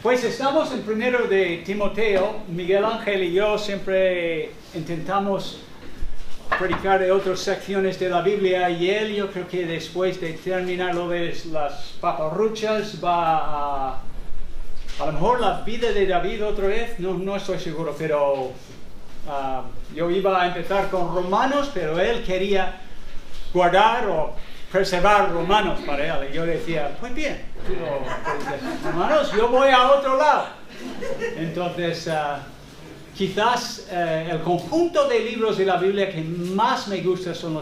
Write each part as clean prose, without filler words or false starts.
Pues estamos en primero de Timoteo. Miguel Ángel y yo siempre intentamos predicar de otras secciones de la Biblia y él, yo creo que después de terminar lo de las paparruchas va a lo mejor la vida de David otra vez, no estoy seguro, pero yo iba a empezar con Romanos, pero él quería guardar o preservar Romanos para él. Y yo decía, pues bien, tú Romanos, yo voy a otro lado. Entonces, quizás el conjunto de libros de la Biblia que más me gusta son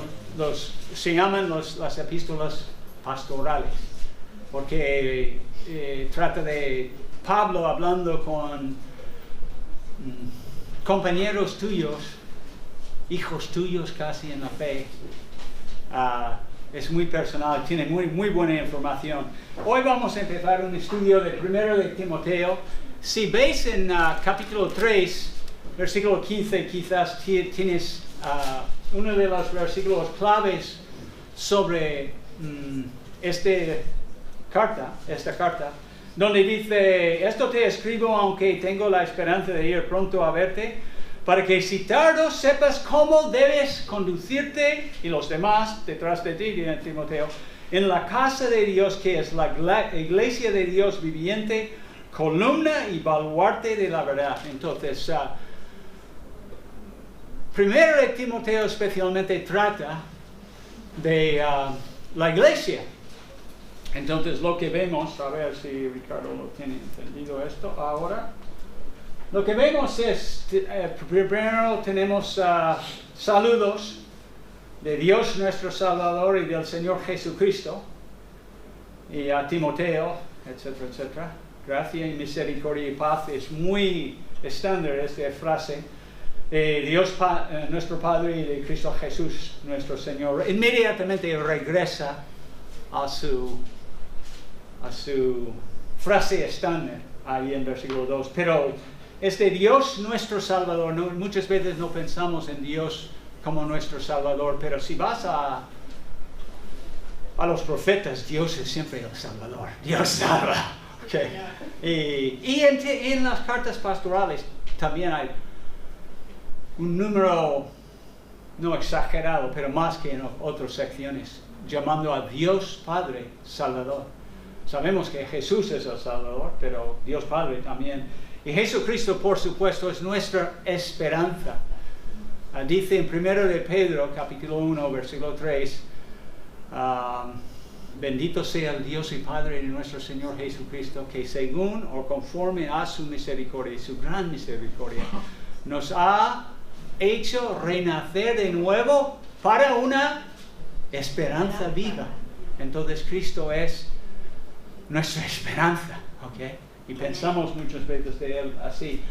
se llaman las epístolas pastorales, porque trata de Pablo hablando con compañeros tuyos, hijos tuyos casi en la fe. Es muy personal, tiene muy buena información. Hoy vamos a empezar un estudio de primero de Timoteo. Si veis en capítulo 3, versículo 15, quizás tienes uno de los versículos claves sobre esta carta, donde dice, esto te escribo aunque tengo la esperanza de ir pronto a verte, para que si tardo sepas cómo debes conducirte y los demás detrás de ti, Timoteo, en la casa de Dios que es la iglesia de Dios viviente, columna y baluarte de la verdad. Entonces, primero de Timoteo especialmente trata de la iglesia. Entonces lo que vemos, a ver si Ricardo lo tiene entendido esto ahora. Lo que vemos es, primero tenemos saludos de Dios nuestro Salvador y del Señor Jesucristo, y a Timoteo, etcétera, etcétera. Gracia y misericordia y paz es muy estándar esta frase. Dios nuestro Padre y de Cristo Jesús nuestro Señor. Inmediatamente regresa a su frase estándar ahí en versículo 2. Pero Dios nuestro Salvador, muchas veces no pensamos en Dios como nuestro Salvador, pero si vas a los profetas, Dios es siempre el Salvador. Dios salva. Okay. Y en las cartas pastorales también hay un número, no exagerado, pero más que en otras secciones, llamando a Dios Padre Salvador. Sabemos que Jesús es el Salvador, pero Dios Padre también. Y Jesucristo, por supuesto, es nuestra esperanza. Dice en 1 de Pedro, capítulo 1, versículo 3, bendito sea el Dios y Padre de nuestro Señor Jesucristo, que según o conforme a su misericordia, su gran misericordia, nos ha hecho renacer de nuevo para una esperanza viva. Entonces Cristo es nuestra esperanza, ¿ok? Y pensamos muchas veces de Él así.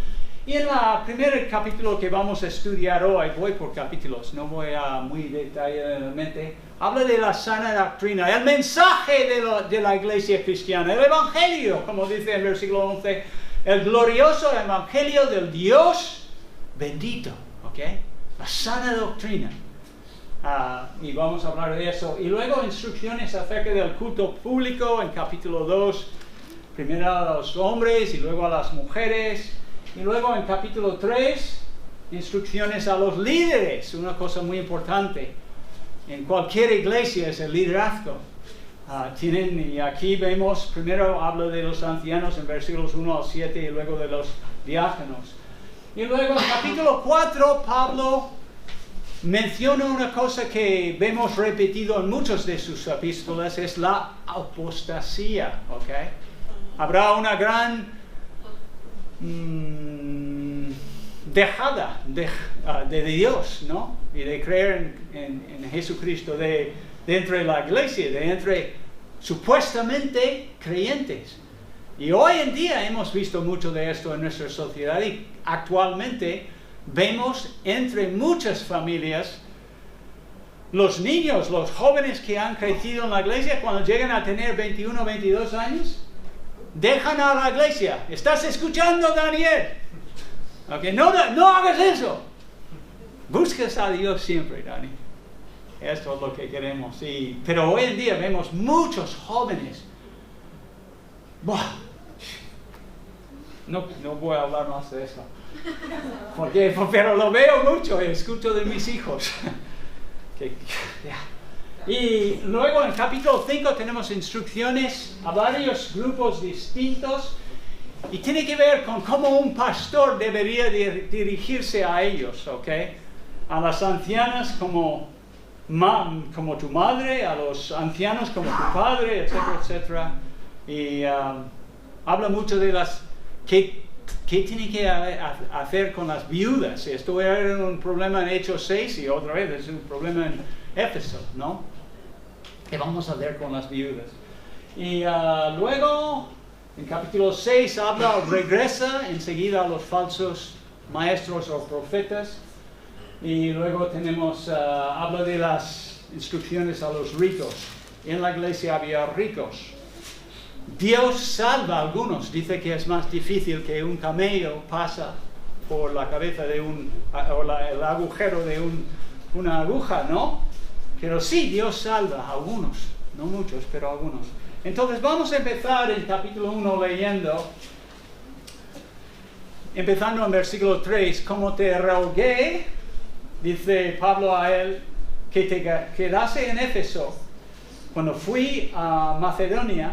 Y en el primer capítulo que vamos a estudiar hoy, voy por capítulos, no voy a muy detalladamente, habla de la sana doctrina, el mensaje de la iglesia cristiana, el evangelio, como dice en versículo 11, el glorioso evangelio del Dios bendito, ¿ok? La sana doctrina. Y vamos a hablar de eso. Y luego instrucciones acerca del culto público en capítulo 2, primero a los hombres y luego a las mujeres. Y luego en capítulo 3, instrucciones a los líderes, una cosa muy importante. En cualquier iglesia es el liderazgo. Y aquí vemos, primero habla de los ancianos en versículos 1 al 7 y luego de los diáconos. Y luego en capítulo 4, Pablo menciona una cosa que vemos repetido en muchas de sus epístolas, es la apostasía, ¿ok? Habrá una gran dejada de Dios, ¿no? Y de creer en Jesucristo de entre la iglesia, de entre supuestamente creyentes. Y hoy en día hemos visto mucho de esto en nuestra sociedad y actualmente vemos entre muchas familias los niños, los jóvenes que han crecido en la iglesia, cuando llegan a tener 21 o 22 años, dejan a la iglesia. ¿Estás escuchando, Daniel? Okay, no hagas eso. Buscas a Dios siempre, Dani. Esto es lo que queremos. Pero hoy en día vemos muchos jóvenes No voy a hablar más de eso. Pero lo veo mucho, escucho de mis hijos. Y luego en capítulo 5 tenemos instrucciones a varios grupos distintos y tiene que ver con cómo un pastor debería dirigirse a ellos, ¿ok? A las ancianas como tu madre, a los ancianos como tu padre, etcétera, etcétera. Y habla mucho de ¿qué tiene que hacer con las viudas? Esto era un problema en Hechos 6 y otra vez es un problema en Éfeso, ¿no? ¿Qué vamos a hacer con las viudas? Y luego, en capítulo 6, regresa enseguida a los falsos maestros o profetas. Y luego habla de las instrucciones a los ricos. En la iglesia había ricos. Dios salva a algunos. Dice que es más difícil que un camello pasa por la cabeza de el agujero de una aguja, ¿no? Pero sí, Dios salva a algunos. No muchos, pero algunos. Entonces vamos a empezar en capítulo 1 empezando en versículo 3. Como te rogué, dice Pablo a él, que te quedase en Éfeso cuando fui a Macedonia,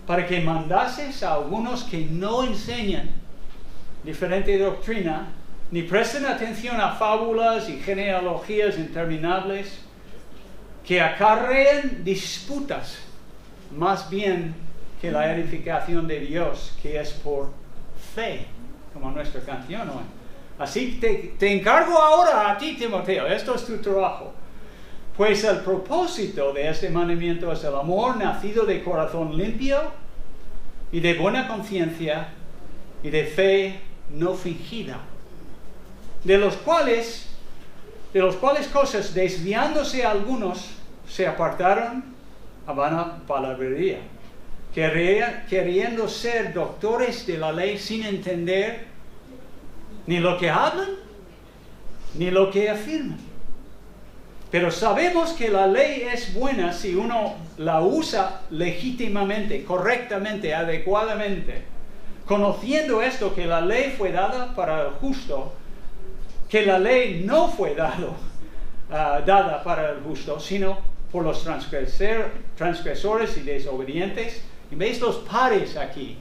para que mandases a algunos que no enseñan diferente doctrina, ni presten atención a fábulas y genealogías interminables, que acarreen disputas, más bien que la edificación de Dios, que es por fe, como nuestra canción hoy. Así te encargo ahora a ti, Timoteo, esto es tu trabajo. Pues el propósito de este mandamiento es el amor nacido de corazón limpio y de buena conciencia y de fe no fingida, de los cuales cosas, desviándose algunos, se apartaron a vana palabrería, queriendo ser doctores de la ley sin entender ni lo que hablan ni lo que afirman. Pero sabemos que la ley es buena si uno la usa legítimamente, correctamente, adecuadamente, conociendo esto, que la ley fue dada para el justo, que la ley no fue dada para el justo, sino por los transgresores y desobedientes. Y veis los pares aquí.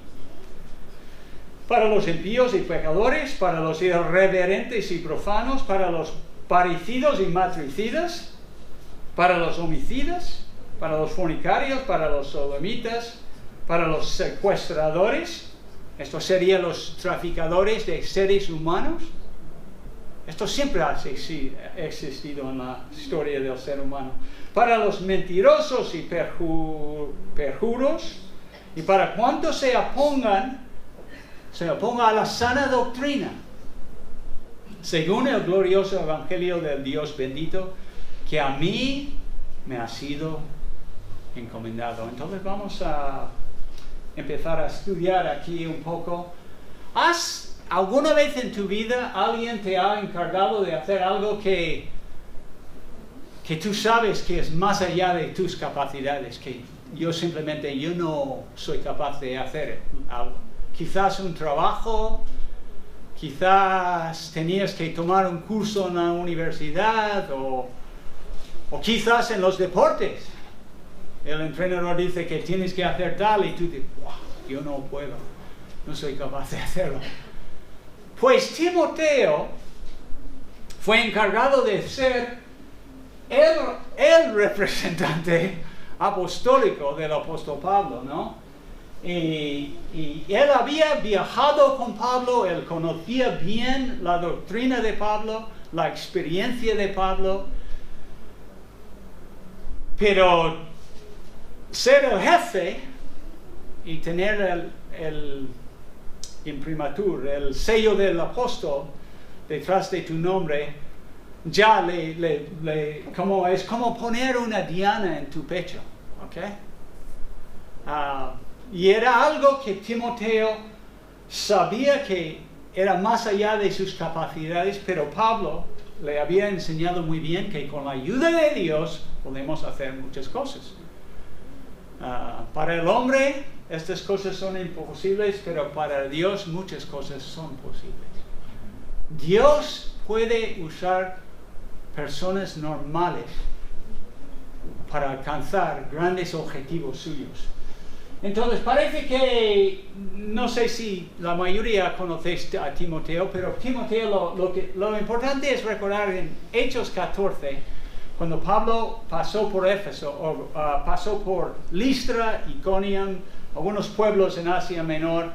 Para los impíos y pecadores, para los irreverentes y profanos, para los parricidos y matricidas, para los homicidas, para los fornicarios, para los sodomitas, para los secuestradores. Estos serían los traficadores de seres humanos. Esto siempre ha existido en la historia del ser humano. Para los mentirosos y perjuros, y para cuantos se oponga a la sana doctrina, según el glorioso evangelio del Dios bendito, que a mí me ha sido encomendado. Entonces vamos a empezar a estudiar aquí un poco. ¿Alguna vez en tu vida alguien te ha encargado de hacer algo que tú sabes que es más allá de tus capacidades, que yo no soy capaz de hacer algo? Quizás un trabajo, quizás tenías que tomar un curso en la universidad, o quizás en los deportes. El entrenador dice que tienes que hacer tal y tú dices, wow, yo no puedo, no soy capaz de hacerlo. Pues Timoteo fue encargado de ser el representante apostólico del apóstol Pablo, ¿no? Y él había viajado con Pablo, él conocía bien la doctrina de Pablo, la experiencia de Pablo, pero ser el jefe y tener el imprimatur, el sello del apóstol detrás de tu nombre, ya es como poner una diana en tu pecho, ¿ok? Y era algo que Timoteo sabía que era más allá de sus capacidades, pero Pablo le había enseñado muy bien que con la ayuda de Dios podemos hacer muchas cosas. Para el hombre estas cosas son imposibles, pero para Dios muchas cosas son posibles. Dios puede usar personas normales para alcanzar grandes objetivos suyos. Entonces parece que, no sé si la mayoría conocéis a Timoteo, pero Timoteo lo importante es recordar en Hechos 14, cuando Pablo pasó por Éfeso, pasó por Listra, Iconium, algunos pueblos en Asia Menor.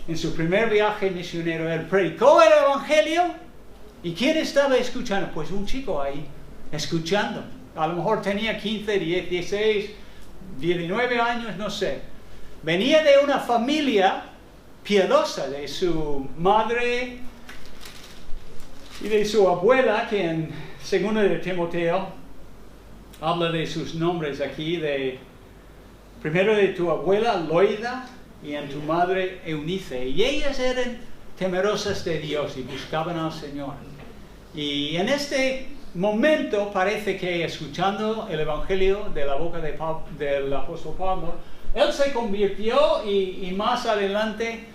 En su primer viaje misionero, él predicó el Evangelio. ¿Y quién estaba escuchando? Pues un chico ahí, escuchando. A lo mejor tenía 15, 16, 19 años, no sé. Venía de una familia piadosa, de su madre y de su abuela, que en 2 de Timoteo habla de sus nombres aquí, primero de tu abuela Loida y en tu madre Eunice. Y ellas eran temerosas de Dios y buscaban al Señor. Y en este momento parece que escuchando el Evangelio de la boca del apóstol Pablo, él se convirtió y más adelante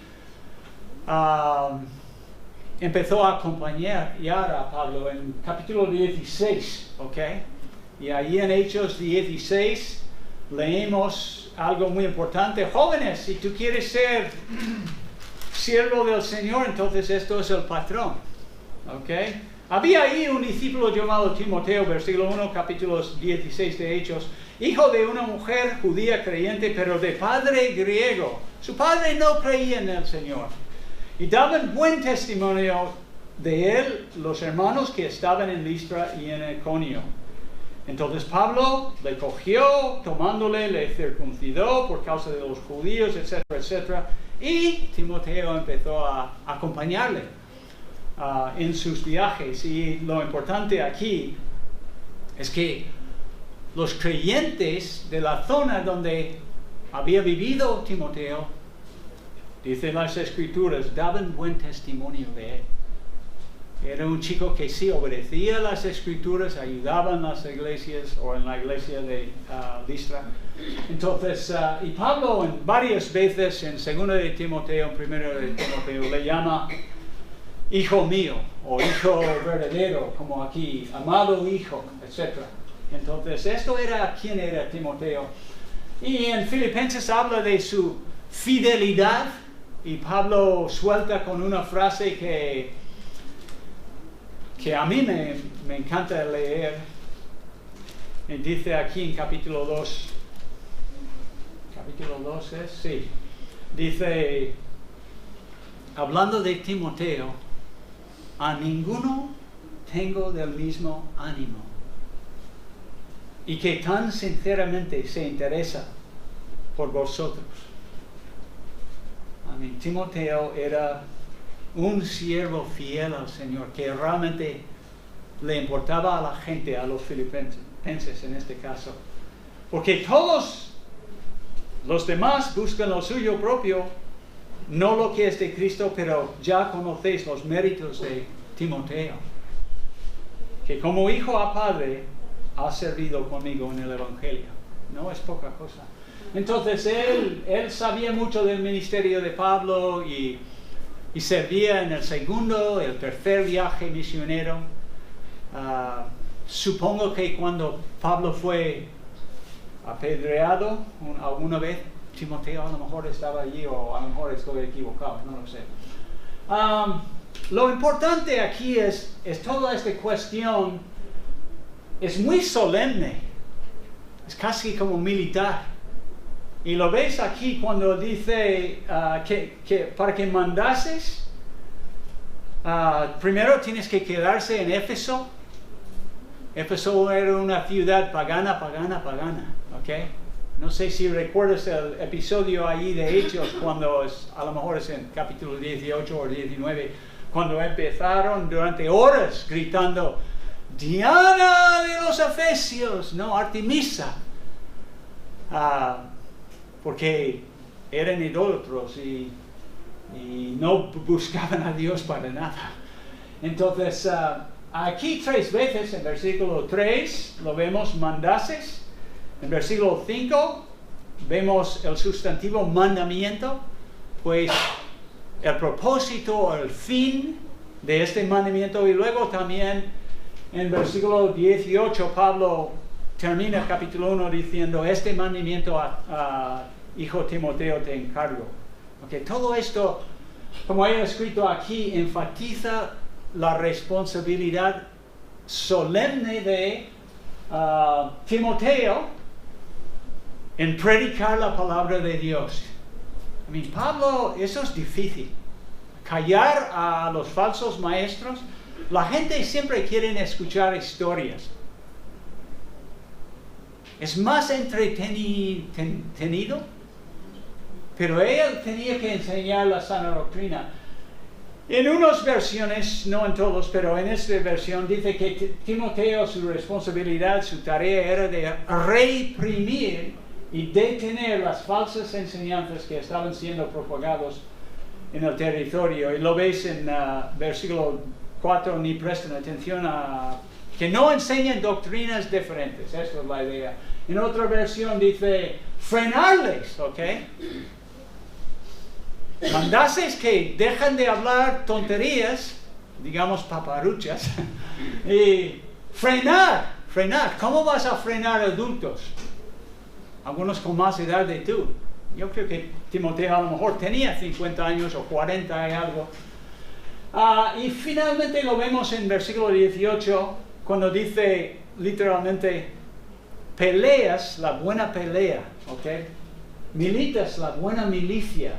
empezó a acompañar a Pablo en capítulo 16, ¿ok? Y ahí en Hechos 16 leemos algo muy importante. Jóvenes, si tú quieres ser siervo del Señor, entonces esto es el patrón, ¿ok? Había ahí un discípulo llamado Timoteo, versículo 1, capítulos 16 de Hechos, hijo de una mujer judía creyente, pero de padre griego. Su padre no creía en el Señor. Y daban buen testimonio de él los hermanos que estaban en Listra y en Iconio. Entonces Pablo le cogió, tomándole, le circuncidó por causa de los judíos, etcétera, etcétera. Y Timoteo empezó a acompañarle en sus viajes. Y lo importante aquí es que los creyentes de la zona donde había vivido Timoteo, dicen las Escrituras, daban buen testimonio de él. Era un chico que sí obedecía las Escrituras, ayudaba en las iglesias o en la iglesia de Listra. Entonces, y Pablo en varias veces en 2 de Timoteo, en 1 de Timoteo, le llama hijo mío o hijo verdadero, como aquí, amado hijo, etc. Entonces, esto era quién era Timoteo. Y en Filipenses habla de su fidelidad y Pablo suelta con una frase que a mí me encanta leer. Y dice aquí en capítulo 2, capítulo 2 es, sí, dice, hablando de Timoteo, a ninguno tengo del mismo ánimo y que tan sinceramente se interesa por vosotros. A mí Timoteo era un siervo fiel al Señor, que realmente le importaba a la gente, a los filipenses en este caso. Porque todos los demás buscan lo suyo propio, no lo que es de Cristo, pero ya conocéis los méritos de Timoteo, que como hijo a padre ha servido conmigo en el Evangelio. No es poca cosa. Entonces él sabía mucho del ministerio de Pablo y servía en el segundo, el tercer viaje misionero. Supongo que cuando Pablo fue apedreado alguna vez, Timoteo a lo mejor estaba allí o a lo mejor estoy equivocado, no lo sé. Lo importante aquí es toda esta cuestión, es muy solemne, es casi como militar. Y lo ves aquí cuando dice que para que mandases, primero tienes que quedarse en Éfeso. Éfeso era una ciudad pagana, ¿ok? No sé si recuerdas el episodio ahí de Hechos, cuando a lo mejor es en capítulo 18 o 19, cuando empezaron durante horas gritando, Diana de los Efesios, no, Artemisa. Porque eran idólatros y no buscaban a Dios para nada. Entonces, aquí 3 veces, en versículo 3, lo vemos, mandases. En versículo 5, vemos el sustantivo mandamiento, pues el propósito, el fin de este mandamiento. Y luego también en versículo 18 Pablo termina el capítulo 1 diciendo: este mandamiento a hijo Timoteo te encargo. Okay, todo esto, como he escrito aquí, enfatiza la responsabilidad solemne de Timoteo en predicar la palabra de Dios. Pablo, eso es difícil. Callar a los falsos maestros. La gente siempre quiere escuchar historias. Es más entretenido, pero él tenía que enseñar la sana doctrina. En unas versiones, no en todos, pero en esta versión dice que Timoteo, su responsabilidad, su tarea era de reprimir y detener las falsas enseñanzas que estaban siendo propagados en el territorio. Y lo veis en versículo 4, ni prestan atención a que no enseñen doctrinas diferentes. Esta es la idea. En otra versión dice frenarles, ¿ok? Mandases que dejan de hablar tonterías, digamos paparuchas, y frenar. ¿Cómo vas a frenar adultos? Algunos con más edad de tú. Yo creo que Timoteo a lo mejor tenía 50 años o 40 y algo. Y finalmente lo vemos en versículo 18, cuando dice literalmente, peleas la buena pelea, ¿ok? Militas la buena milicia.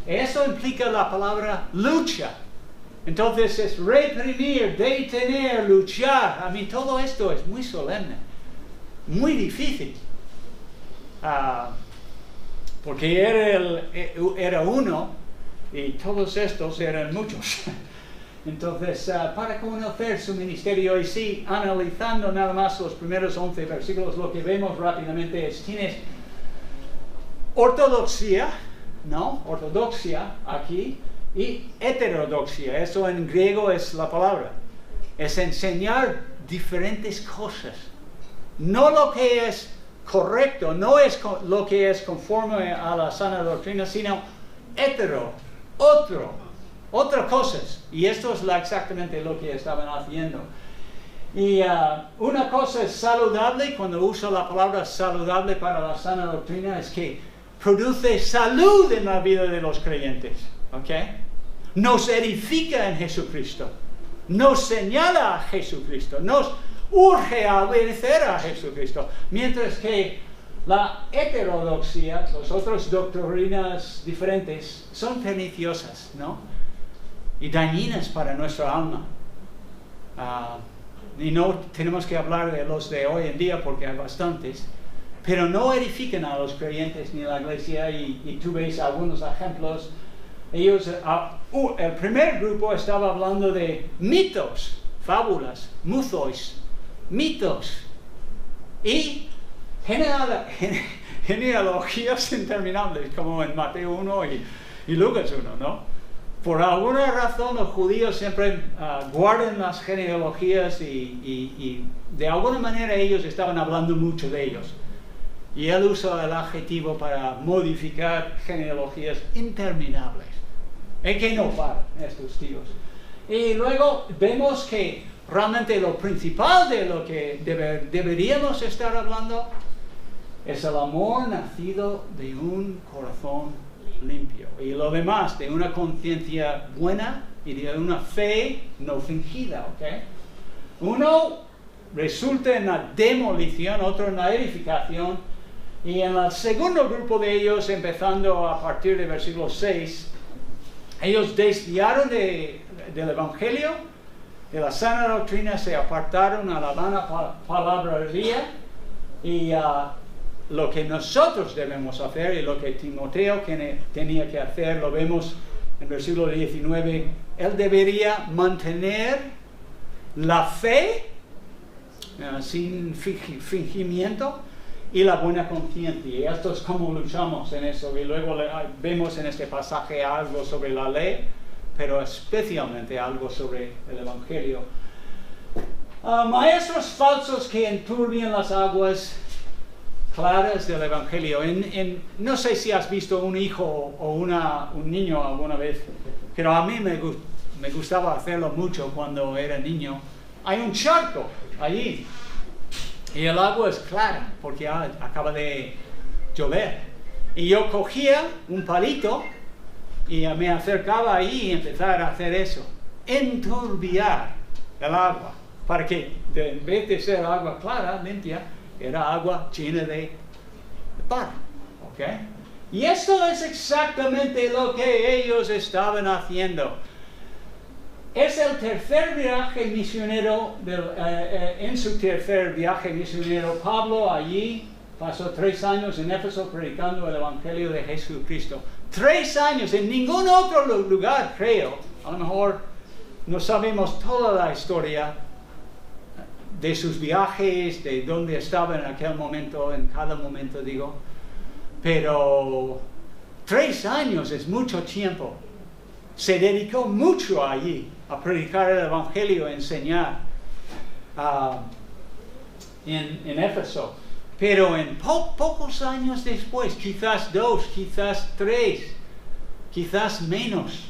Eso implica la palabra lucha. Entonces es reprimir, detener, luchar. Todo esto es muy solemne, muy difícil. Porque era uno y todos estos eran muchos. Entonces, para conocer su ministerio, y sí, analizando nada más los primeros 11 versículos, lo que vemos rápidamente es, tienes ortodoxia, ¿no? Ortodoxia aquí, y heterodoxia. Eso en griego es la palabra. Es enseñar diferentes cosas. No lo que es correcto, no es lo que es conforme a la sana doctrina, sino otras cosas. Y esto es exactamente lo que estaban haciendo. Y una cosa es saludable, cuando uso la palabra saludable para la sana doctrina, es que produce salud en la vida de los creyentes. ¿Ok? Nos edifica en Jesucristo. Nos señala a Jesucristo. Nos urge a obedecer a Jesucristo. Mientras que la heterodoxia, las otras doctrinas diferentes, son perniciosas, ¿no? Y dañinas para nuestra alma. Y no tenemos que hablar de los de hoy en día porque hay bastantes, pero no edifican a los creyentes ni a la iglesia. Y tú ves algunos ejemplos. Ellos, el primer grupo estaba hablando de mitos, fábulas, muthos, mitos y genealogías interminables, como en Mateo 1 y Lucas 1, ¿no? Por alguna razón los judíos siempre guardan las genealogías y de alguna manera ellos estaban hablando mucho de ellos. Y él usa el adjetivo para modificar genealogías interminables. Es que no paran estos tíos. Y luego vemos que realmente lo principal de lo que deberíamos estar hablando es el amor nacido de un corazón limpio. Y lo demás, de una conciencia buena y de una fe no fingida, ¿ok? Uno resulta en la demolición, otro en la edificación. Y en el segundo grupo de ellos, empezando a partir de versículo 6, ellos desviaron del Evangelio, de la sana doctrina, se apartaron a la vana palabrería. Y lo que nosotros debemos hacer y lo que Timoteo tenía que hacer, lo vemos en versículo 19. Él debería mantener la fe sin fingimiento y la buena conciencia. Y esto es como luchamos en eso. Y luego vemos en este pasaje algo sobre la ley, pero especialmente algo sobre el Evangelio. Maestros falsos que enturbian las aguas, claras del Evangelio. No sé si has visto un hijo o un niño alguna vez, pero a mí me gustaba hacerlo mucho cuando era niño. Hay un charco allí y el agua es clara porque acaba de llover. Y yo cogía un palito y me acercaba ahí y empezar a hacer eso. Enturbiar el agua para que en vez de ser agua clara, limpia, era agua llena de barro. ¿Okay? Y esto es exactamente lo que ellos estaban haciendo. Es el tercer viaje misionero, en su tercer viaje misionero, Pablo allí pasó 3 años en Éfeso predicando el Evangelio de Jesucristo. 3 años, en ningún otro lugar, creo. A lo mejor no sabemos toda la historia de sus viajes, de dónde estaba en aquel momento, en cada momento digo. Pero 3 años es mucho tiempo. Se dedicó mucho allí a predicar el Evangelio, a enseñar en Éfeso. Pero en pocos años después, quizás 2, quizás 3, quizás menos,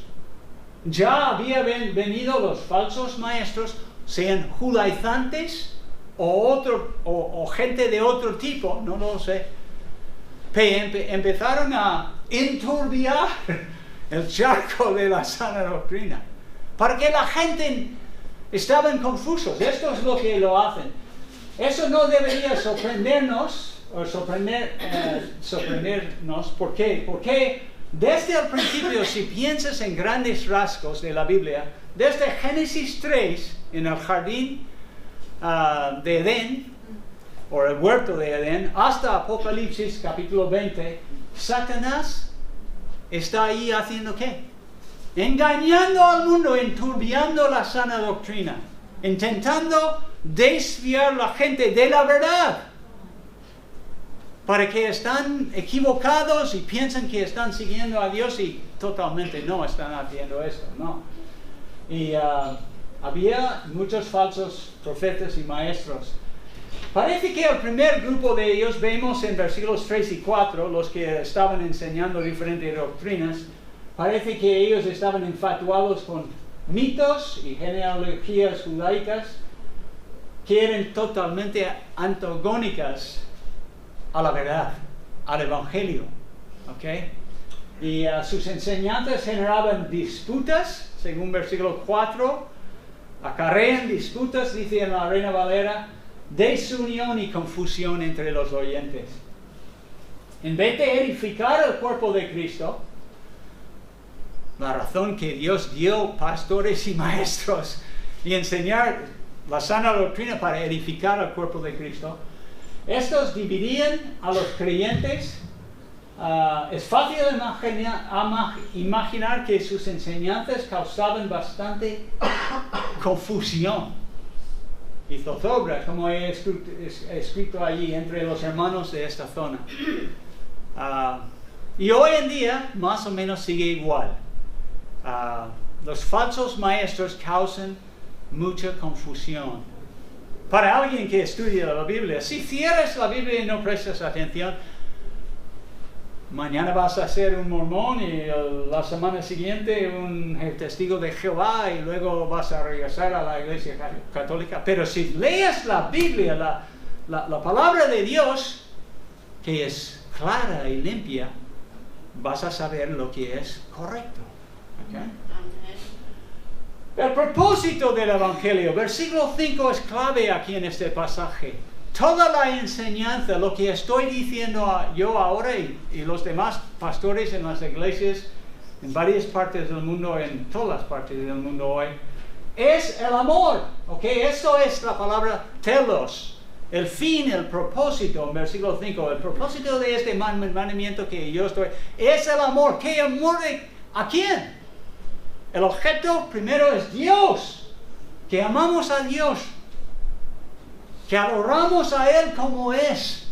ya habían venido los falsos maestros, sean judaizantes o gente de otro tipo, no lo sé. Empezaron a enturbiar el charco de la sana doctrina, para que la gente estaban confusos. Esto es lo que lo hacen. Eso no debería sorprendernos, o sorprendernos. ¿Por qué? Porque desde el principio, si piensas en grandes rasgos de la Biblia, desde Génesis 3, en el jardín de Edén, o el huerto de Edén, hasta Apocalipsis capítulo 20, Satanás está ahí haciendo ¿qué? Engañando al mundo, enturbiando la sana doctrina, intentando desviar a la gente de la verdad, para que están equivocados y piensan que están siguiendo a Dios y totalmente no están haciendo esto, no. Y había muchos falsos profetas y maestros. Parece que el primer grupo de ellos, vemos en versículos 3 y 4, los que estaban enseñando diferentes doctrinas, parece que ellos estaban infatuados con mitos y genealogías judaicas que eran totalmente antagónicas a la verdad, al Evangelio. ¿Okay? Y sus enseñanzas generaban disputas, según versículo 4, acarrean disputas, dice en la Reina Valera, desunión y confusión entre los oyentes. En vez de edificar el cuerpo de Cristo, la razón que Dios dio pastores y maestros y enseñar la sana doctrina para edificar el cuerpo de Cristo, estos dividían a los creyentes. Es fácil imaginar que sus enseñanzas causaban bastante confusión y zozobra, como he escrito allí, entre los hermanos de esta zona. Y hoy en día, más o menos sigue igual. Los falsos maestros causan mucha confusión. Para alguien que estudia la Biblia, si cierras la Biblia y no prestas atención, mañana vas a ser un mormón y la semana siguiente un testigo de Jehová y luego vas a regresar a la iglesia católica. Pero si lees la Biblia, la palabra de Dios, que es clara y limpia, vas a saber lo que es correcto. ¿Okay? El propósito del Evangelio, versículo 5 es clave aquí en este pasaje. Toda la enseñanza, lo que estoy diciendo yo ahora y los demás pastores en las iglesias en varias partes del mundo, en todas las partes del mundo hoy, es el amor. ¿Okay? Eso es la palabra telos. El fin, el propósito, en versículo 5, el propósito de este mandamiento que yo estoy, es el amor. ¿Qué amor a quién? El objeto primero es Dios, que amamos a Dios, que adoramos a Él como es,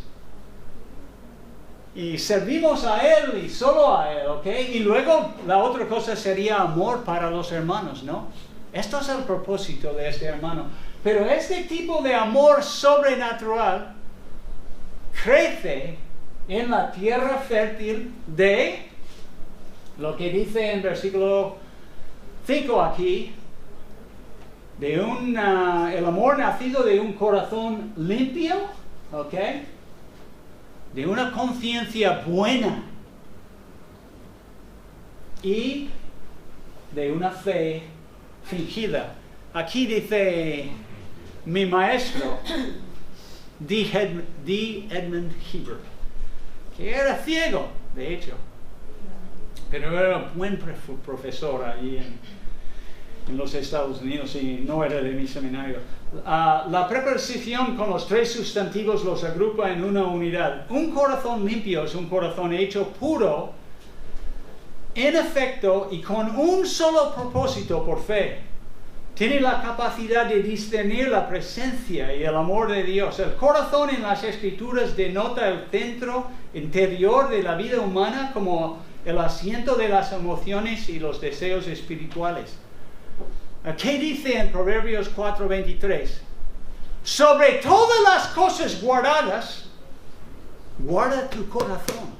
y servimos a Él y solo a Él, ¿ok? Y luego la otra cosa sería amor para los hermanos, ¿no? Esto es el propósito de este hermano. Pero este tipo de amor sobrenatural crece en la tierra fértil de lo que dice en versículo 5 aquí, de el amor nacido de un corazón limpio, ¿ok? De una conciencia buena y de una fe fingida. Aquí dice mi maestro, D. Edmund Hébert, que era ciego, de hecho, pero era un buen profesor ahí en los Estados Unidos y no era de mi seminario. La preposición con los tres sustantivos los agrupa en una unidad. Un corazón limpio es un corazón hecho puro, en efecto y con un solo propósito por fe. Tiene la capacidad de discernir la presencia y el amor de Dios. El corazón en las Escrituras denota el centro interior de la vida humana como el asiento de las emociones y los deseos espirituales. ¿Qué dice en Proverbios 4:23? Sobre todas las cosas guardadas, guarda tu corazón,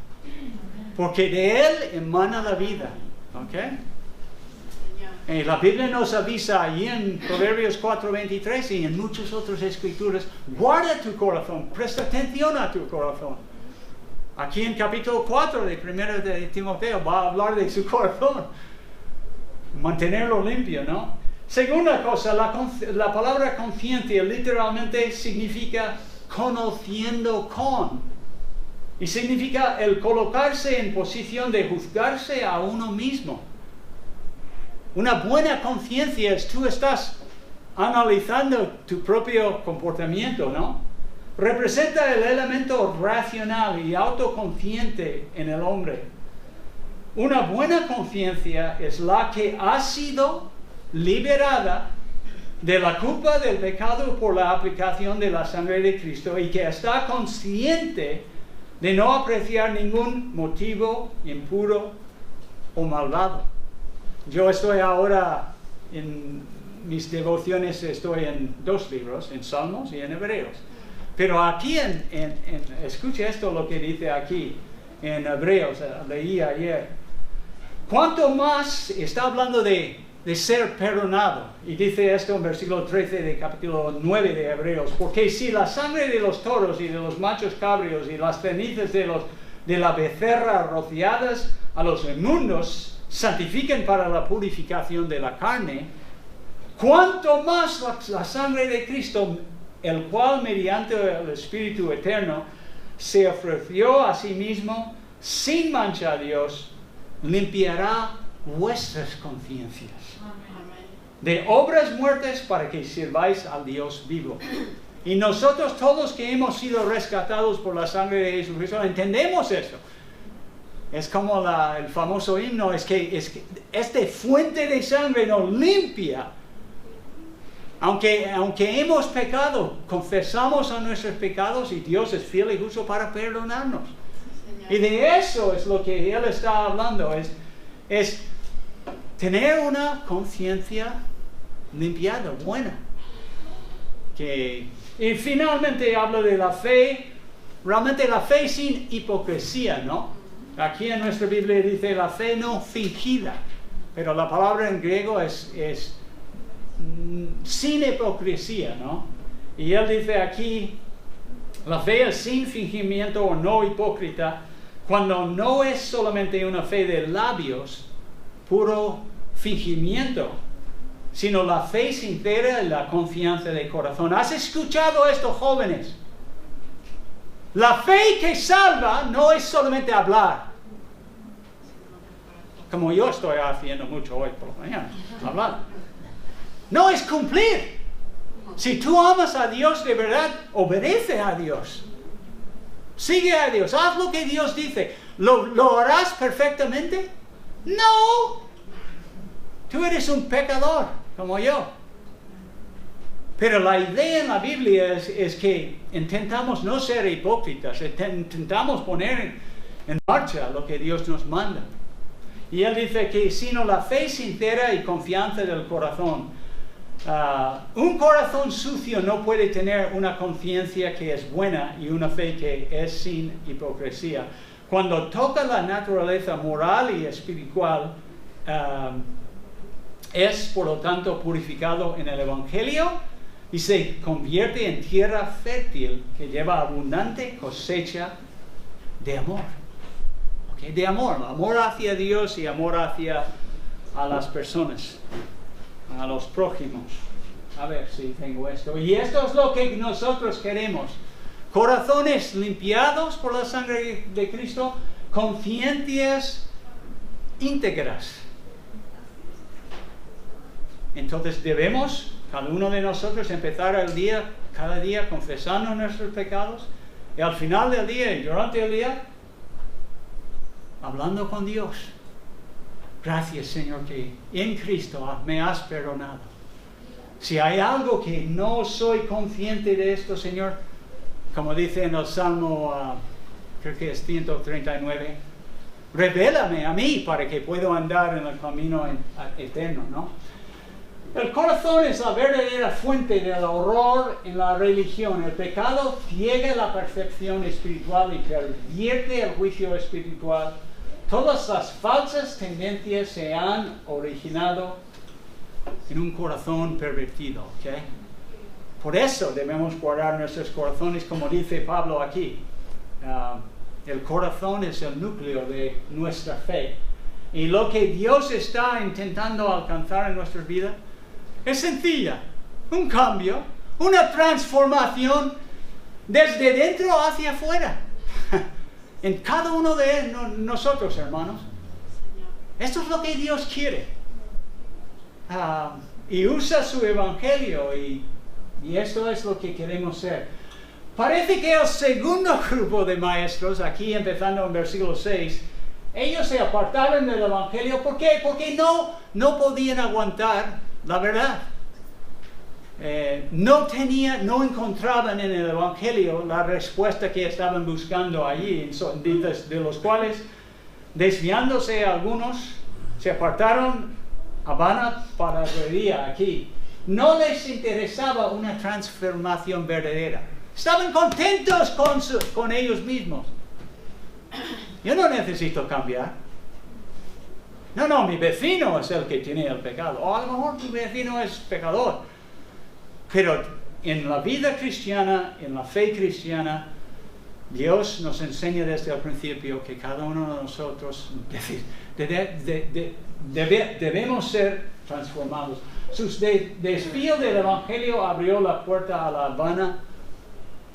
porque de él emana la vida. ¿Ok? La Biblia nos avisa ahí en Proverbios 4:23 y en muchas otras escrituras, guarda tu corazón, presta atención a tu corazón. Aquí en capítulo 4 de 1 de Timoteo va a hablar de su corazón, mantenerlo limpio, ¿no? Segunda cosa, la palabra conciencia literalmente significa conociendo con. Y significa el colocarse en posición de juzgarse a uno mismo. Una buena conciencia es tú estás analizando tu propio comportamiento, ¿no? Representa el elemento racional y autoconsciente en el hombre. Una buena conciencia es la que ha sido liberada de la culpa del pecado por la aplicación de la sangre de Cristo y que está consciente de no apreciar ningún motivo impuro o malvado. Yo estoy ahora en mis devociones, estoy en 2 libros, en Salmos y en Hebreos. Pero aquí, escuche esto lo que dice aquí en Hebreos, leí ayer. ¿Cuánto más está hablando de ser perdonado? Y dice esto en versículo 13 de capítulo 9 de Hebreos. Porque si la sangre de los toros y de los machos cabríos y las cenizas de la becerra rociadas a los inmundos santifican para la purificación de la carne, cuánto más la sangre de Cristo, el cual mediante el Espíritu Eterno se ofreció a sí mismo sin mancha a Dios, limpiará vuestras conciencias de obras muertas para que sirváis al Dios vivo. Y nosotros todos que hemos sido rescatados por la sangre de Jesucristo entendemos eso. Es como el famoso himno, es que este fuente de sangre nos limpia. Aunque hemos pecado, confesamos a nuestros pecados y Dios es fiel y justo para perdonarnos. Y de eso es lo que Él está hablando, es tener una conciencia limpiada, buena. Y finalmente habla de la fe, realmente la fe sin hipocresía, ¿no? Aquí en nuestra Biblia dice la fe no fingida, pero la palabra en griego es sin hipocresía, ¿no? Y él dice aquí, la fe es sin fingimiento o no hipócrita, cuando no es solamente una fe de labios, puro fingimiento, sino la fe sincera y la confianza de corazón. ¿Has escuchado esto, jóvenes? La fe que salva no es solamente hablar, como yo estoy haciendo mucho hoy por la mañana, hablar. No, es cumplir. Si tú amas a Dios de verdad, obedece a Dios. Sigue a Dios, haz lo que Dios dice. ¿Lo harás perfectamente? No. Tú eres un pecador, como yo. Pero la idea en la Biblia es que intentamos no ser hipócritas, intentamos poner en marcha lo que Dios nos manda. Y él dice que sino la fe sincera y confianza del corazón. Un corazón sucio no puede tener una conciencia que es buena y una fe que es sin hipocresía. Cuando toca la naturaleza moral y espiritual, es por lo tanto purificado en el Evangelio y se convierte en tierra fértil que lleva abundante cosecha de amor. ¿Okay? De amor hacia Dios y amor hacia a las personas, a los prójimos. A ver si tengo esto. Y esto es lo que nosotros queremos. Corazones limpiados por la sangre de Cristo, conciencias íntegras. Entonces debemos, cada uno de nosotros, empezar el día, cada día, confesando nuestros pecados. Y al final del día y durante el día, hablando con Dios. Gracias, Señor, que en Cristo me has perdonado. Si hay algo que no soy consciente de esto, Señor, como dice en el Salmo, creo que es 139, revélame a mí para que pueda andar en el camino eterno, ¿no? El corazón es la verdadera fuente del horror en la religión. El pecado ciega la percepción espiritual y pervierte el juicio espiritual. Todas las falsas tendencias se han originado en un corazón pervertido, ¿ok? Por eso debemos guardar nuestros corazones, como dice Pablo aquí. El corazón es el núcleo de nuestra fe. Y lo que Dios está intentando alcanzar en nuestra vida es sencilla. Un cambio, una transformación desde dentro hacia afuera. En cada uno de nosotros, hermanos. Esto es lo que Dios quiere. Y usa su evangelio y esto es lo que queremos ser. Parece que el segundo grupo de maestros, aquí empezando en versículo 6, ellos se apartaron del evangelio. ¿Por qué? Porque no podían aguantar la verdad. No encontraban en el evangelio la respuesta que estaban buscando allí, de los cuales, desviándose algunos, se apartaron a vana palabrería aquí. No les interesaba una transformación verdadera. Estaban contentos con ellos mismos. Yo no necesito cambiar. No, mi vecino es el que tiene el pecado. O a lo mejor tu vecino es pecador. Pero en la vida cristiana, en la fe cristiana, Dios nos enseña desde el principio que cada uno de nosotros debemos ser transformados. Su desvío del evangelio abrió la puerta a la vana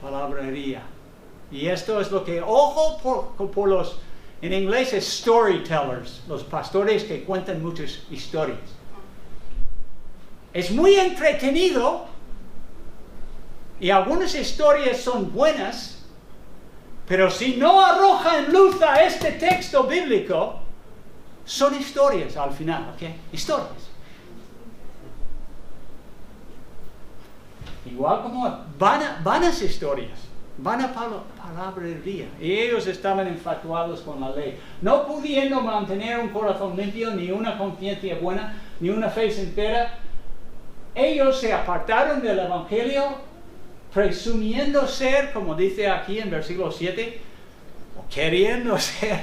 palabrería. Y esto es lo que, ojo por los, en inglés es storytellers, los pastores que cuentan muchas historias. Es muy entretenido y algunas historias son buenas, pero si no arrojan luz a este texto bíblico, son historias al final, ¿ok? Historias. Igual como vanas historias, vana palabrería. Y ellos estaban infatuados con la ley, no pudiendo mantener un corazón limpio, ni una conciencia buena, ni una fe sincera. Ellos se apartaron del evangelio, presumiendo ser, como dice aquí en versículo 7, o queriendo ser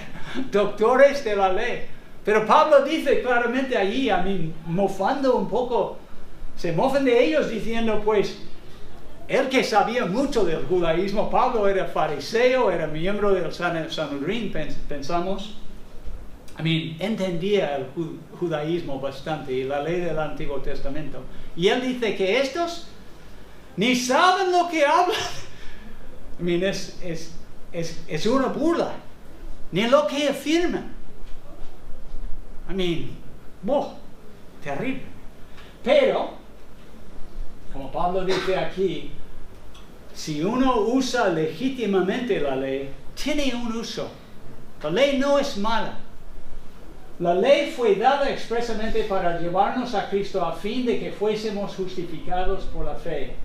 doctores de la ley. Pero Pablo dice claramente allí, mofando un poco, se mofan de ellos diciendo, pues, él que sabía mucho del judaísmo, Pablo era fariseo, era miembro del Sanedrín, pensamos. Entendía el judaísmo bastante y la ley del Antiguo Testamento. Y él dice que estos ni saben lo que hablan. Es una burla. Ni lo que afirman. Terrible. Pero, como Pablo dice aquí, si uno usa legítimamente la ley, tiene un uso. La ley no es mala. La ley fue dada expresamente para llevarnos a Cristo a fin de que fuésemos justificados por la fe.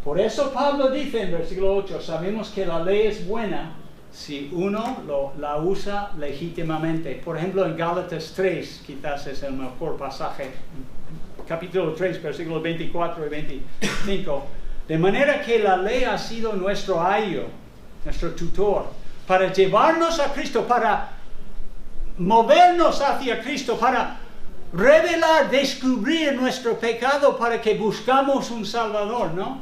Por eso Pablo dice en versículo 8, sabemos que la ley es buena si uno la usa legítimamente. Por ejemplo, en Gálatas 3, quizás es el mejor pasaje, capítulo 3, versículos 24 y 25. De manera que la ley ha sido nuestro ayo, nuestro tutor, para llevarnos a Cristo, para movernos hacia Cristo, para revelar, descubrir nuestro pecado, para que buscamos un Salvador, ¿no?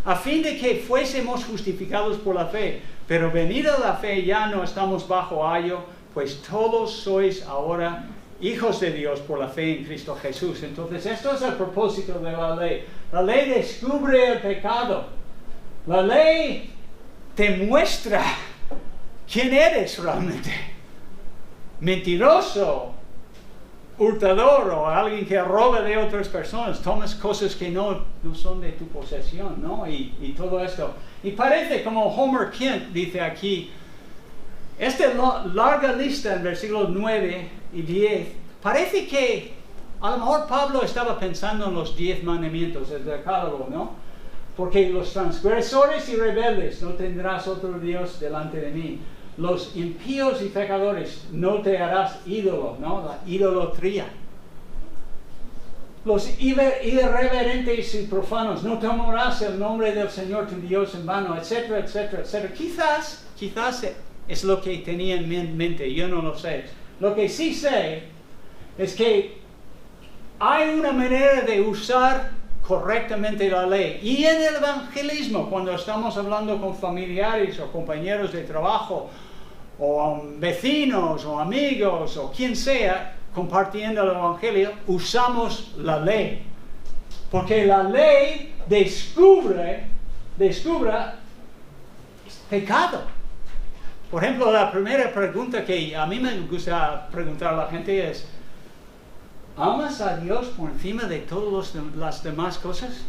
A fin de que fuésemos justificados por la fe. Pero venida la fe ya no estamos bajo ayo, pues todos sois ahora hijos de Dios por la fe en Cristo Jesús. Entonces, esto es el propósito de la ley. La ley descubre el pecado. La ley te muestra quién eres realmente. Mentiroso, hurtador o alguien que roba de otras personas, tomas cosas que no son de tu posesión, ¿no? Y todo esto. Y parece como Homer Kent dice aquí, esta larga lista en versículos 9 y 10, parece que a lo mejor Pablo estaba pensando en los 10 mandamientos del decálogo, ¿no? Porque los transgresores y rebeldes, no tendrás otro Dios delante de mí. Los impíos y pecadores, no te harás ídolo, ¿no? La idolatría. Los irreverentes y profanos, no tomarás el nombre del Señor tu Dios en vano, etcétera, etcétera, etcétera. Quizás es lo que tenía en mente, yo no lo sé. Lo que sí sé es que hay una manera de usar correctamente la ley. Y en el evangelismo, cuando estamos hablando con familiares o compañeros de trabajo, o vecinos o amigos o quien sea, compartiendo el evangelio, usamos la ley. Porque la ley descubre pecado. Por ejemplo, la primera pregunta que a mí me gusta preguntar a la gente es, ¿amas a Dios por encima de todas las demás cosas?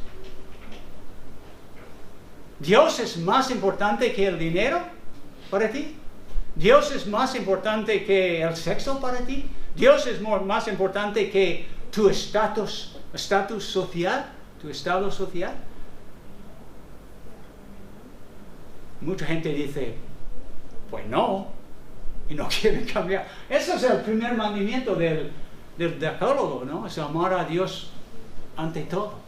¿Dios es más importante que el dinero para ti? ¿Dios es más importante que el sexo para ti? ¿Dios es más importante que tu estatus social, tu estado social? Mucha gente dice, pues no, y no quiere cambiar. Ese es el primer mandamiento del decálogo, ¿no? Es amar a Dios ante todo.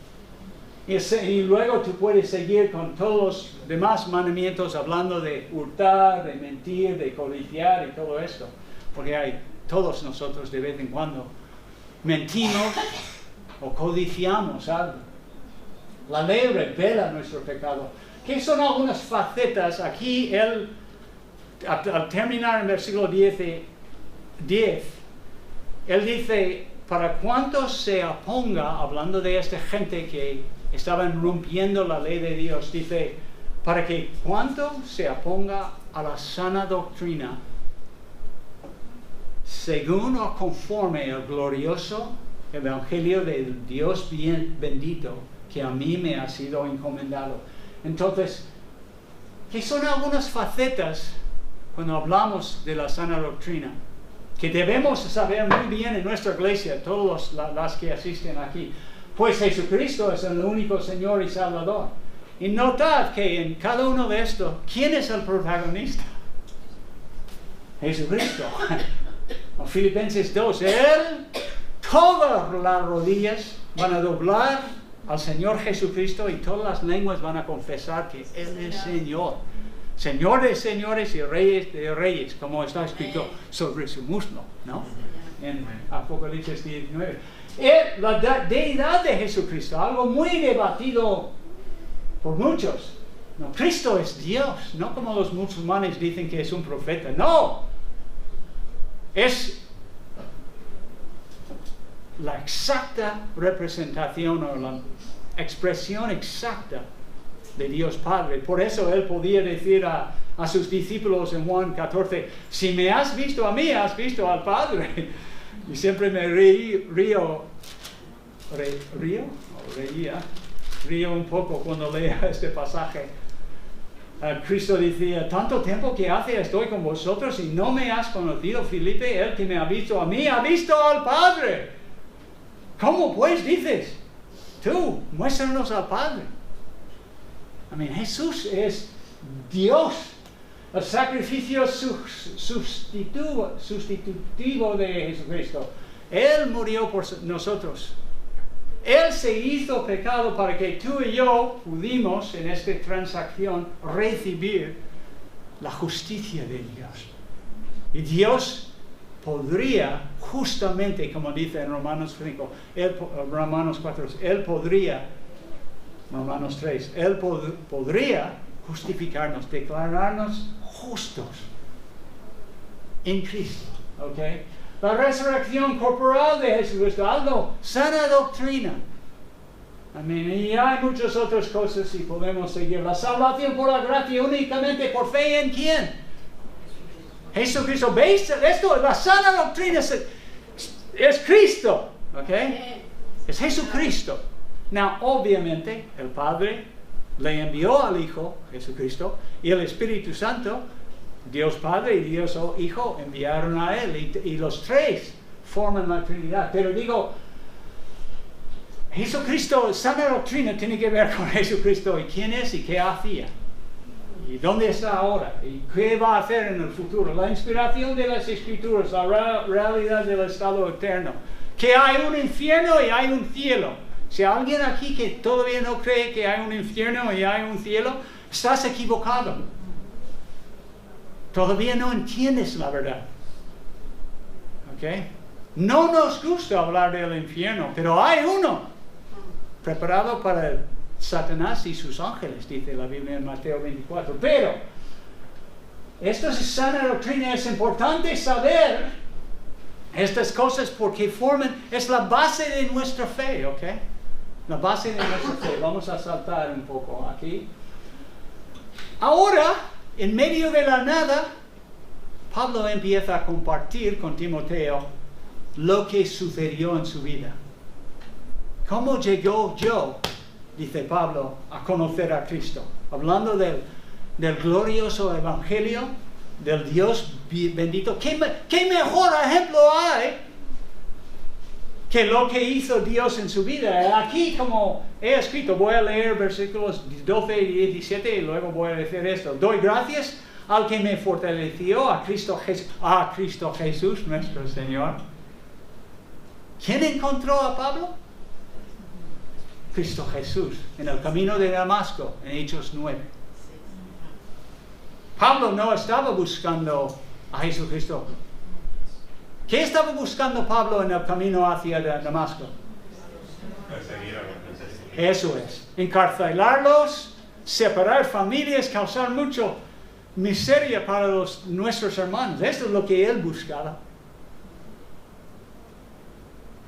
Y luego tú puedes seguir con todos los demás mandamientos hablando de hurtar, de mentir, de codiciar y todo esto. Porque todos nosotros de vez en cuando mentimos o codiciamos algo. La ley revela nuestro pecado. ¿Qué son algunas facetas? Aquí al terminar en versículo 10, él dice, para cuanto se oponga, hablando de esta gente que estaban rompiendo la ley de Dios, dice, para que cuanto se oponga a la sana doctrina, según o conforme el glorioso evangelio del Dios bien bendito, que a mí me ha sido encomendado. Entonces, ¿qué son algunas facetas cuando hablamos de la sana doctrina? Que debemos saber muy bien en nuestra iglesia, todas las que asisten aquí. Pues Jesucristo es el único Señor y Salvador. Y notad que en cada uno de estos, ¿quién es el protagonista? Jesucristo. En Filipenses 2, todas las rodillas van a doblar al Señor Jesucristo y todas las lenguas van a confesar que Él es Señor. Señor de señores y reyes de reyes, como está escrito sobre su muslo, ¿no? En Apocalipsis 19. La deidad de Jesucristo, algo muy debatido por muchos. No, Cristo es Dios, no como los musulmanes dicen que es un profeta. No, es la exacta representación o la expresión exacta de Dios Padre. Por eso Él podía decir a sus discípulos en Juan 14, si me has visto a mí, has visto al Padre. Y siempre me río un poco cuando leo este pasaje. Cristo decía, tanto tiempo que hace estoy con vosotros y no me has conocido, Felipe, el que me ha visto a mí, ha visto al Padre. ¿Cómo pues dices? Tú, muéstranos al Padre. Jesús es Dios. el sacrificio sustitutivo de Jesucristo. Él murió por nosotros. Él se hizo pecado para que tú y yo pudimos en esta transacción recibir la justicia de Dios. Y Dios podría, justamente como dice en Romanos 5, Romanos 4, Él podría, Romanos 3, Él podría justificarnos, declararnos justos en Cristo. ¿Okay? La resurrección corporal de Jesucristo, algo, sana doctrina. Amén. Y hay muchas otras cosas y podemos seguir. La salvación por la gracia únicamente por fe en ¿quién? Jesucristo. ¿Veis? Esto, la sana doctrina es Cristo. ¿Ok? Es Jesucristo. Now, obviamente, el Padre le envió al Hijo, Jesucristo, y el Espíritu Santo, Dios Padre y Dios Hijo, enviaron a Él. Y los tres forman la Trinidad. Pero digo, Jesucristo, sana doctrina tiene que ver con Jesucristo y quién es y qué hacía. ¿Y dónde está ahora? ¿Y qué va a hacer en el futuro? La inspiración de las Escrituras, la realidad del estado eterno. Que hay un infierno y hay un cielo. Si hay alguien aquí que todavía no cree que hay un infierno y hay un cielo, estás equivocado. Todavía no entiendes la verdad. ¿Ok? No nos gusta hablar del infierno, pero hay uno preparado para Satanás y sus ángeles, dice la Biblia en Mateo 24. Pero esto es sana doctrina, es importante saber estas cosas porque es la base de nuestra fe, ¿ok? La base de nuestra fe. Vamos a saltar un poco aquí. Ahora, en medio de la nada, Pablo empieza a compartir con Timoteo lo que sucedió en su vida. ¿Cómo llegó yo, dice Pablo, a conocer a Cristo? Hablando del glorioso evangelio, del Dios bendito. ¿Qué mejor ejemplo hay que lo que hizo Dios en su vida? Aquí, como he escrito, voy a leer versículos 12 y 17 y luego voy a decir esto. Doy gracias al que me fortaleció, a Cristo Jesús, nuestro Señor. ¿Quién encontró a Pablo? Cristo Jesús, en el camino de Damasco, en Hechos 9. Pablo no estaba buscando a Jesucristo. ¿Qué estaba buscando Pablo en el camino hacia Damasco? Eso es. Encarcelarlos, separar familias, causar mucha miseria para nuestros hermanos. Esto es lo que él buscaba.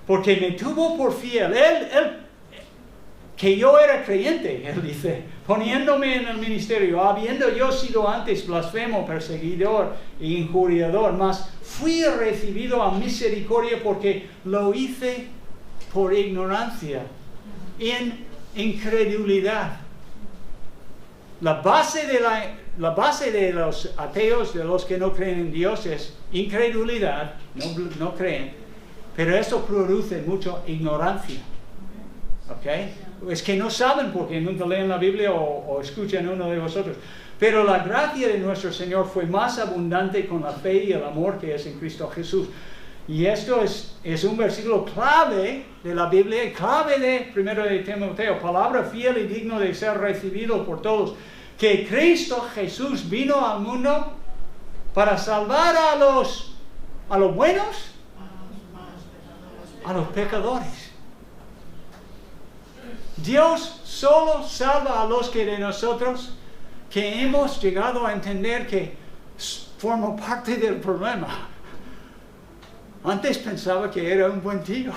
Porque me tuvo por fiel. Que yo era creyente, él dice, poniéndome en el ministerio, habiendo yo sido antes blasfemo, perseguidor e injuriador, mas fui recibido a misericordia porque lo hice por ignorancia, en incredulidad. La base de los ateos, de los que no creen en Dios, es incredulidad, no creen, pero eso produce mucha ignorancia. ¿Ok? Es que no saben porque nunca leen la Biblia o escuchan uno de vosotros. Pero la gracia de nuestro Señor fue más abundante con la fe y el amor que es en Cristo Jesús. Y esto es un versículo clave de la Biblia, clave de 1 de Timoteo, palabra fiel y digno de ser recibido por todos. Que Cristo Jesús vino al mundo para salvar a los buenos, a los pecadores. Dios solo salva a los que de nosotros que hemos llegado a entender que formo parte del problema. Antes pensaba que era un buen tío,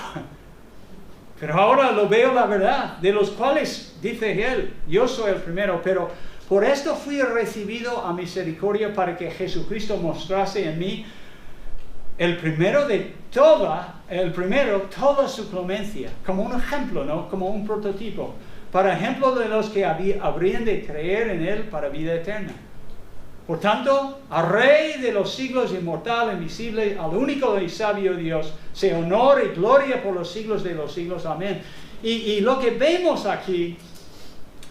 pero ahora lo veo la verdad, de los cuales dice él, yo soy el primero, pero por esto fui recibido a misericordia para que Jesucristo mostrase en mí el primero toda su clemencia, como un ejemplo, ¿no? Como un prototipo, para ejemplo de los que habrían de creer en él para vida eterna. Por tanto, al Rey de los siglos, inmortal, invisible, al único y sabio Dios, sea honor y gloria por los siglos de los siglos. Amén. Y lo que vemos aquí,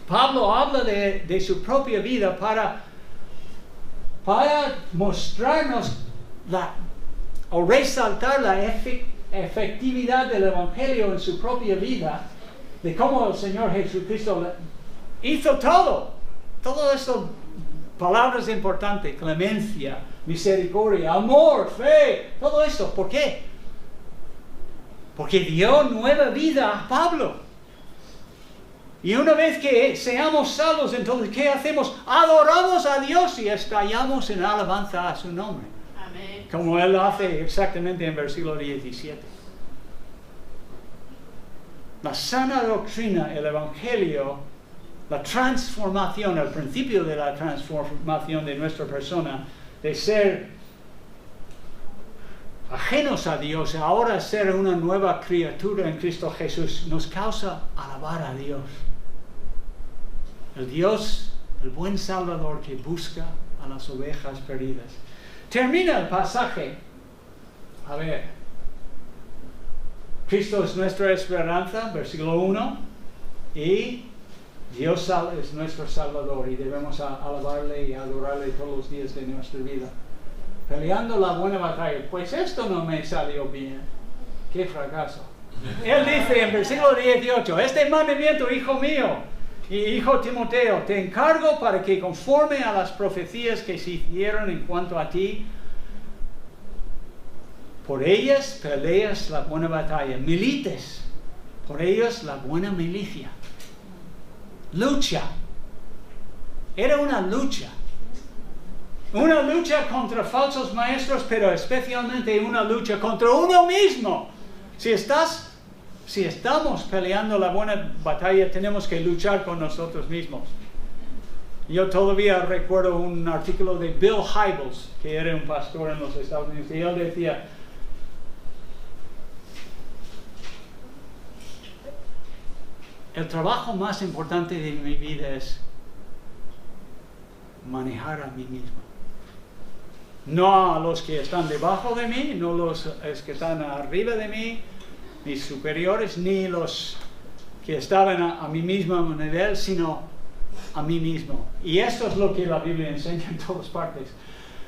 Pablo habla de su propia vida para para mostrarnos o resaltar la efectividad del Evangelio en su propia vida, de cómo el Señor Jesucristo hizo todo esto, palabras importantes, clemencia, misericordia, amor, fe, todo esto. ¿Por qué? Porque dio nueva vida a Pablo. Y una vez que seamos salvos, entonces, ¿qué hacemos? Adoramos a Dios y estallamos en alabanza a su nombre. Amén. Como Él hace exactamente en versículo 17. La sana doctrina, el Evangelio, la transformación, el principio de la transformación de nuestra persona, de ser ajenos a Dios, ahora ser una nueva criatura en Cristo Jesús, nos causa alabar a Dios. El Dios, el buen Salvador que busca a las ovejas perdidas. Termina el pasaje. A ver. Cristo es nuestra esperanza, versículo 1. Y Dios es nuestro Salvador y debemos alabarle y adorarle todos los días de nuestra vida. Peleando la buena batalla. Pues esto no me salió bien. ¡Qué fracaso! Él dice en versículo 18, este mandamiento, hijo mío y hijo Timoteo, te encargo para que conforme a las profecías que se hicieron en cuanto a ti, por ellas peleas la buena batalla, milites, por ellas la buena milicia. Lucha. Era una lucha. Una lucha contra falsos maestros, pero especialmente una lucha contra uno mismo. Si estamos peleando la buena batalla, tenemos que luchar con nosotros mismos. Yo todavía recuerdo un artículo de Bill Hybels, que era un pastor en los Estados Unidos, y él decía, el trabajo más importante de mi vida es manejar a mí mismo. No a los que están debajo de mí, no los que están arriba de mí, mis superiores, ni los que estaban a mi mismo nivel, sino a mí mismo. Y esto es lo que la Biblia enseña en todas partes.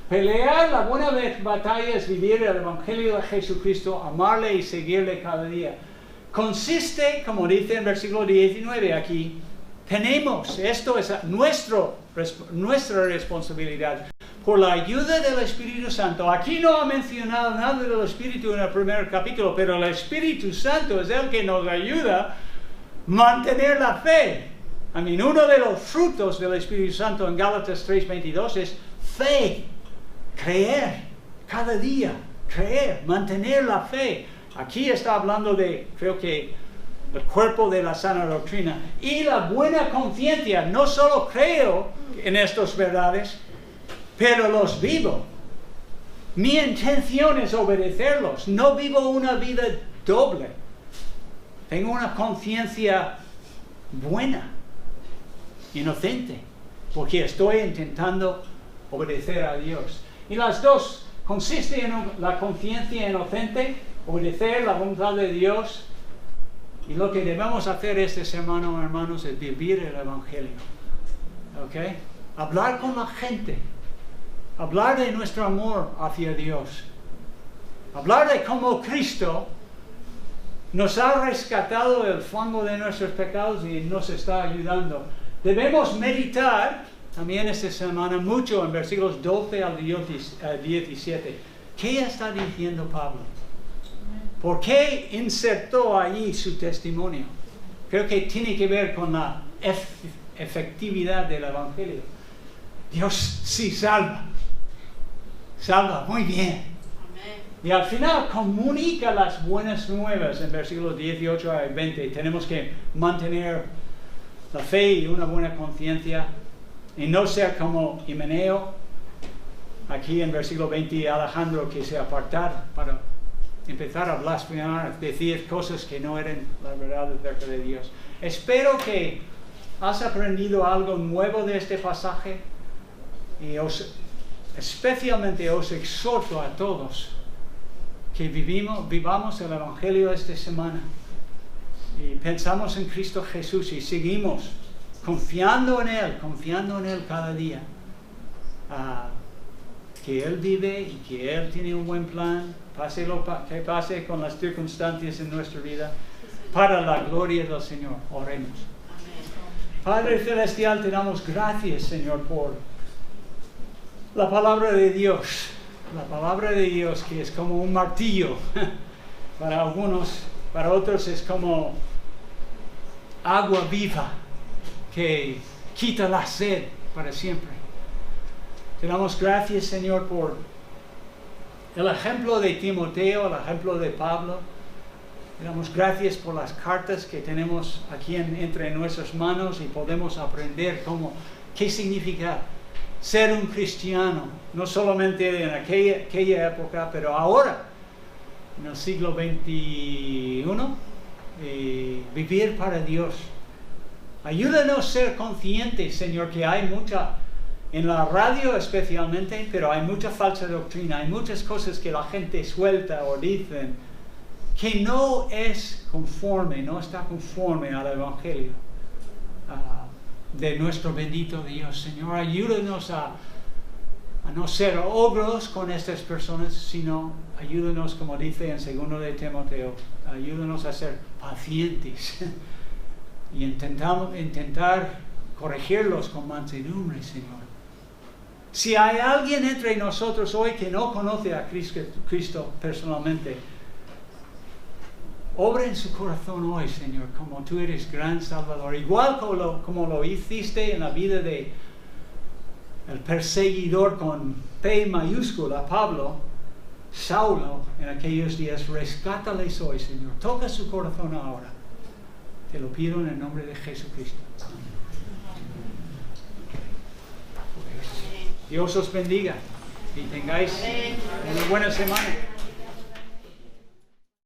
Pelear la buena batalla es vivir el Evangelio de Jesucristo, amarle y seguirle cada día. Consiste, como dice en versículo 19 aquí, esto es nuestra responsabilidad. Por la ayuda del Espíritu Santo. Aquí no ha mencionado nada del Espíritu en el primer capítulo, pero el Espíritu Santo es el que nos ayuda a mantener la fe. Uno de los frutos del Espíritu Santo en Gálatas 3:22 es fe, creer, cada día, creer, mantener la fe. Aquí está hablando de, creo que, el cuerpo de la sana doctrina y la buena conciencia. No solo creo en estas verdades, pero los vivo. Mi intención es obedecerlos. No vivo una vida doble. Tengo una conciencia buena, inocente, porque estoy intentando obedecer a Dios. Y las dos consisten en la conciencia inocente, obedecer la voluntad de Dios. Y lo que debemos hacer esta semana, hermanos, es vivir el Evangelio. ¿Ok? Hablar con la gente. Hablar de nuestro amor hacia Dios. Hablar de cómo Cristo nos ha rescatado del fango de nuestros pecados y nos está ayudando. Debemos meditar también esta semana mucho en versículos 12 al 17. ¿Qué está diciendo Pablo? ¿Por qué insertó allí su testimonio? Creo que tiene que ver con la efectividad del Evangelio. Dios sí salva. Salva muy bien. Amén. Y al final comunica las buenas nuevas en versículos 18 a 20. Tenemos que mantener la fe y una buena conciencia y no ser como Himeneo. Aquí en versículo 20, Alejandro, que se apartara para empezar a blasfemar, decir cosas que no eran la verdad acerca de Dios. Espero que has aprendido algo nuevo de este pasaje y especialmente os exhorto a todos que vivamos el Evangelio esta semana y pensamos en Cristo Jesús y seguimos confiando en Él cada día. que Él vive y que Él tiene un buen plan, pase lo que pase con las circunstancias en nuestra vida, para la gloria del Señor. Oremos. Padre Celestial, te damos gracias, Señor, por la palabra de Dios. La palabra de Dios que es como un martillo para algunos, para otros es como agua viva que quita la sed para siempre. Te damos gracias, Señor, por el ejemplo de Timoteo, el ejemplo de Pablo. Te damos gracias por las cartas que tenemos aquí entre nuestras manos y podemos aprender qué significa ser un cristiano, no solamente en aquella época, pero ahora, en el siglo XXI, vivir para Dios. Ayúdanos a ser conscientes, Señor, que hay mucha, en la radio especialmente, pero hay mucha falsa doctrina, hay muchas cosas que la gente suelta o dicen que no está conforme al Evangelio de nuestro bendito Dios. Señor, ayúdanos a no ser ogros con estas personas, sino ayúdanos, como dice en 2 de Timoteo, ayúdanos a ser pacientes y intentar corregirlos con mansedumbre, Señor. Si hay alguien entre nosotros hoy que no conoce a Cristo personalmente, obra en su corazón hoy, Señor, como tú eres gran Salvador. Igual como lo hiciste en la vida de el perseguidor con P mayúscula, Pablo, Saulo, en aquellos días, rescátales hoy, Señor. Toca su corazón ahora. Te lo pido en el nombre de Jesucristo. Dios os bendiga y tengáis una buena semana.